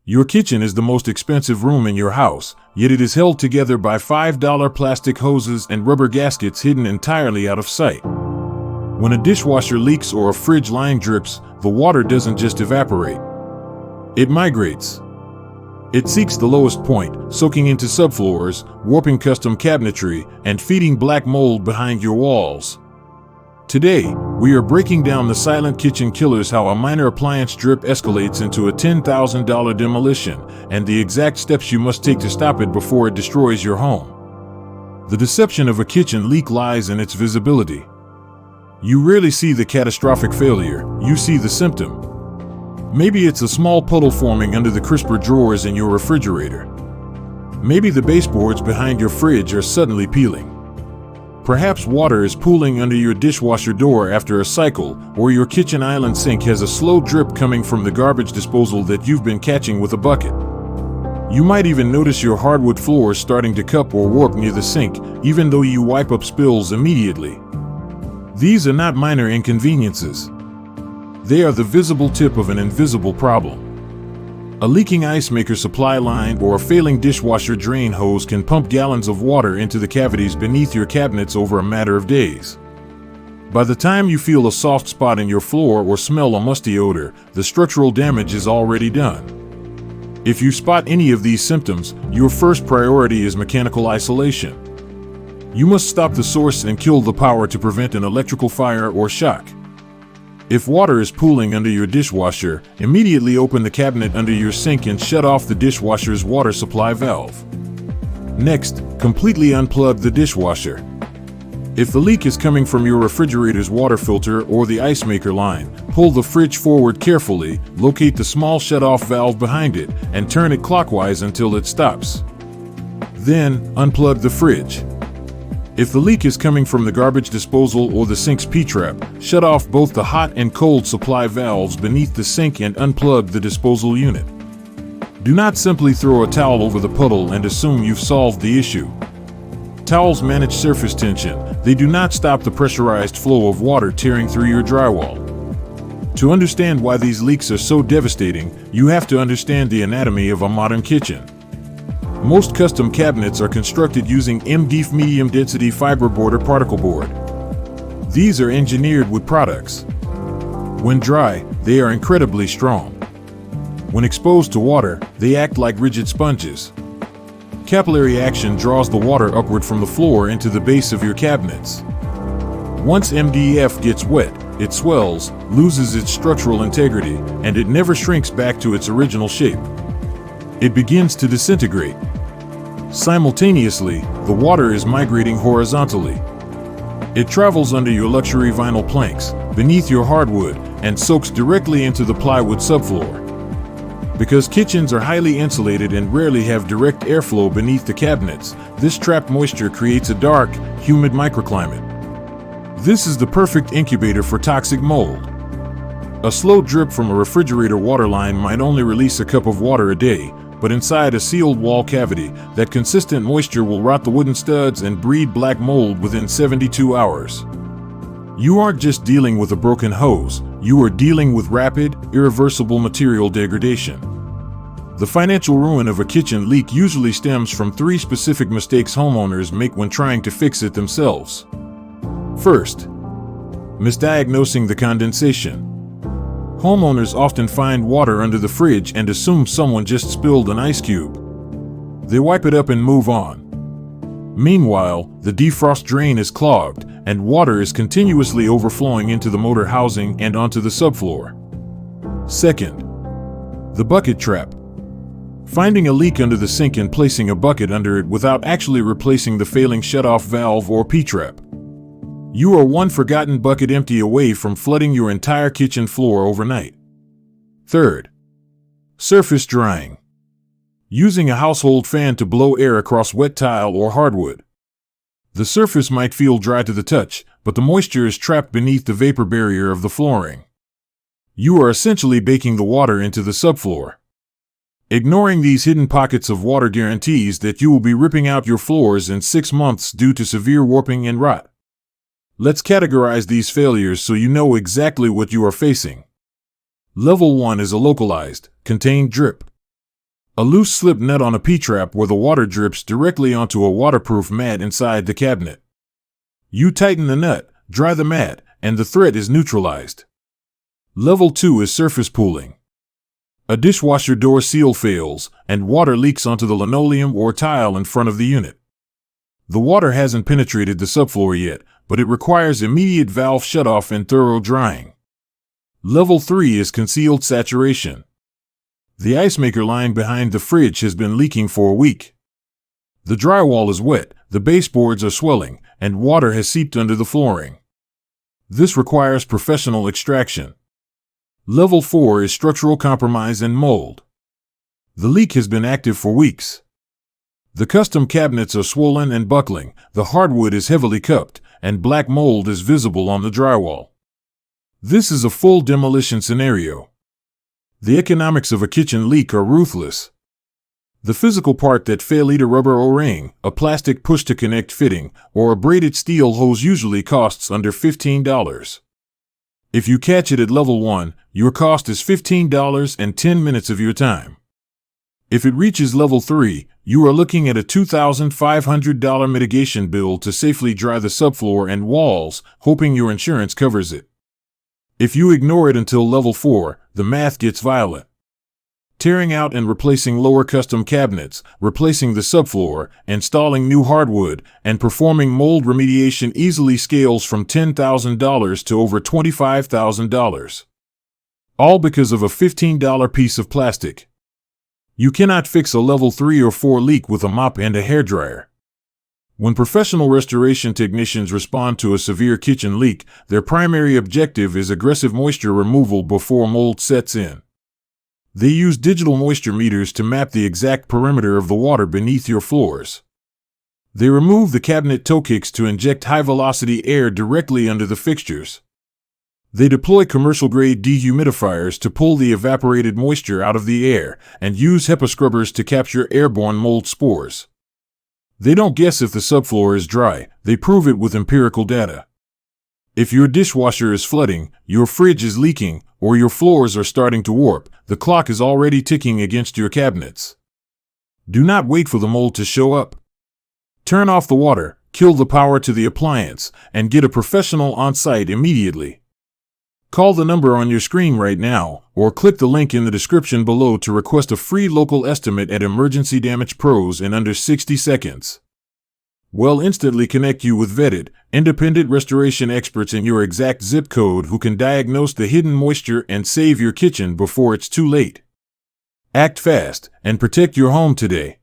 Your kitchen is the most expensive room in your house, yet it is held together by $5 plastic hoses and rubber gaskets hidden entirely out of sight. When a dishwasher leaks or a fridge line drips, the water doesn't just evaporate. It migrates. It seeks the lowest point, soaking into subfloors, warping custom cabinetry, and feeding black mold behind your walls. Today, we are breaking down the silent kitchen killers, how a minor appliance drip escalates into a $10,000 demolition, and the exact steps you must take to stop it before it destroys your home. The deception of a kitchen leak lies in its visibility. You rarely see the catastrophic failure, you see the symptom. Maybe it's a small puddle forming under the crisper drawers in your refrigerator. Maybe the baseboards behind your fridge are suddenly peeling. Perhaps water is pooling under your dishwasher door after a cycle, or your kitchen island sink has a slow drip coming from the garbage disposal that you've been catching with a bucket. You might even notice your hardwood floors starting to cup or warp near the sink, even though you wipe up spills immediately. These are not minor inconveniences. They are the visible tip of an invisible problem. A leaking ice maker supply line or a failing dishwasher drain hose can pump gallons of water into the cavities beneath your cabinets over a matter of days. By the time you feel a soft spot in your floor or smell a musty odor, the structural damage is already done. If you spot any of these symptoms, your first priority is mechanical isolation. You must stop the source and kill the power to prevent an electrical fire or shock. If water is pooling under your dishwasher, immediately open the cabinet under your sink and shut off the dishwasher's water supply valve. Next, completely unplug the dishwasher. If the leak is coming from your refrigerator's water filter or the ice maker line, pull the fridge forward carefully, locate the small shut-off valve behind it, and turn it clockwise until it stops. Then, unplug the fridge. If the leak is coming from the garbage disposal or the sink's P-trap, shut off both the hot and cold supply valves beneath the sink and unplug the disposal unit. Do not simply throw a towel over the puddle and assume you've solved the issue. Towels manage surface tension. They do not stop the pressurized flow of water tearing through your drywall. To understand why these leaks are so devastating, you have to understand the anatomy of a modern kitchen. Most custom cabinets are constructed using MDF medium-density fiberboard or particle board. These are engineered wood products. When dry, they are incredibly strong. When exposed to water, they act like rigid sponges. Capillary action draws the water upward from the floor into the base of your cabinets. Once MDF gets wet, it swells, loses its structural integrity, and it never shrinks back to its original shape. It begins to disintegrate. Simultaneously, the water is migrating horizontally. It travels under your luxury vinyl planks, beneath your hardwood, and soaks directly into the plywood subfloor. Because kitchens are highly insulated and rarely have direct airflow beneath the cabinets, this trapped moisture creates a dark, humid microclimate. This is the perfect incubator for toxic mold. A slow drip from a refrigerator water line might only release a cup of water a day, but inside a sealed wall cavity, that consistent moisture will rot the wooden studs and breed black mold within 72 hours. You aren't just dealing with a broken hose, you are dealing with rapid, irreversible material degradation. The financial ruin of a kitchen leak usually stems from 3 specific mistakes homeowners make when trying to fix it themselves. First, misdiagnosing the condensation. Homeowners often find water under the fridge and assume someone just spilled an ice cube. They wipe it up and move on. Meanwhile, the defrost drain is clogged, and water is continuously overflowing into the motor housing and onto the subfloor. Second, the bucket trap. Finding a leak under the sink and placing a bucket under it without actually replacing the failing shutoff valve or P-trap. You are one forgotten bucket empty away from flooding your entire kitchen floor overnight. Third, surface drying. Using a household fan to blow air across wet tile or hardwood. The surface might feel dry to the touch, but the moisture is trapped beneath the vapor barrier of the flooring. You are essentially baking the water into the subfloor. Ignoring these hidden pockets of water guarantees that you will be ripping out your floors in 6 months due to severe warping and rot. Let's categorize these failures so you know exactly what you are facing. Level 1 is a localized, contained drip. A loose slip nut on a P-trap where the water drips directly onto a waterproof mat inside the cabinet. You tighten the nut, dry the mat, and the threat is neutralized. Level 2 is surface pooling. A dishwasher door seal fails, and water leaks onto the linoleum or tile in front of the unit. The water hasn't penetrated the subfloor yet, but it requires immediate valve shutoff and thorough drying. Level 3 is concealed saturation. The ice maker line behind the fridge has been leaking for a week. The drywall is wet, the baseboards are swelling, and water has seeped under the flooring. This requires professional extraction. Level 4 is structural compromise and mold. The leak has been active for weeks. The custom cabinets are swollen and buckling, the hardwood is heavily cupped, and black mold is visible on the drywall. This is a full demolition scenario. The economics of a kitchen leak are ruthless. The physical part that failed, a rubber O-ring, a plastic push-to-connect fitting, or a braided steel hose usually costs under $15. If you catch it at level 1, your cost is $15 and 10 minutes of your time. If it reaches level 3, you are looking at a $2,500 mitigation bill to safely dry the subfloor and walls, hoping your insurance covers it. If you ignore it until level 4, the math gets violent. Tearing out and replacing lower custom cabinets, replacing the subfloor, installing new hardwood, and performing mold remediation easily scales from $10,000 to over $25,000. All because of a $15 piece of plastic. You cannot fix a level 3 or 4 leak with a mop and a hairdryer. When professional restoration technicians respond to a severe kitchen leak, their primary objective is aggressive moisture removal before mold sets in. They use digital moisture meters to map the exact perimeter of the water beneath your floors. They remove the cabinet toe kicks to inject high-velocity air directly under the fixtures. They deploy commercial-grade dehumidifiers to pull the evaporated moisture out of the air and use HEPA scrubbers to capture airborne mold spores. They don't guess if the subfloor is dry, they prove it with empirical data. If your dishwasher is flooding, your fridge is leaking, or your floors are starting to warp, the clock is already ticking against your cabinets. Do not wait for the mold to show up. Turn off the water, kill the power to the appliance, and get a professional on site immediately. Call the number on your screen right now, or click the link in the description below to request a free local estimate at Emergency Damage Pros in under 60 seconds. We'll instantly connect you with vetted, independent restoration experts in your exact zip code who can diagnose the hidden moisture and save your kitchen before it's too late. Act fast and protect your home today.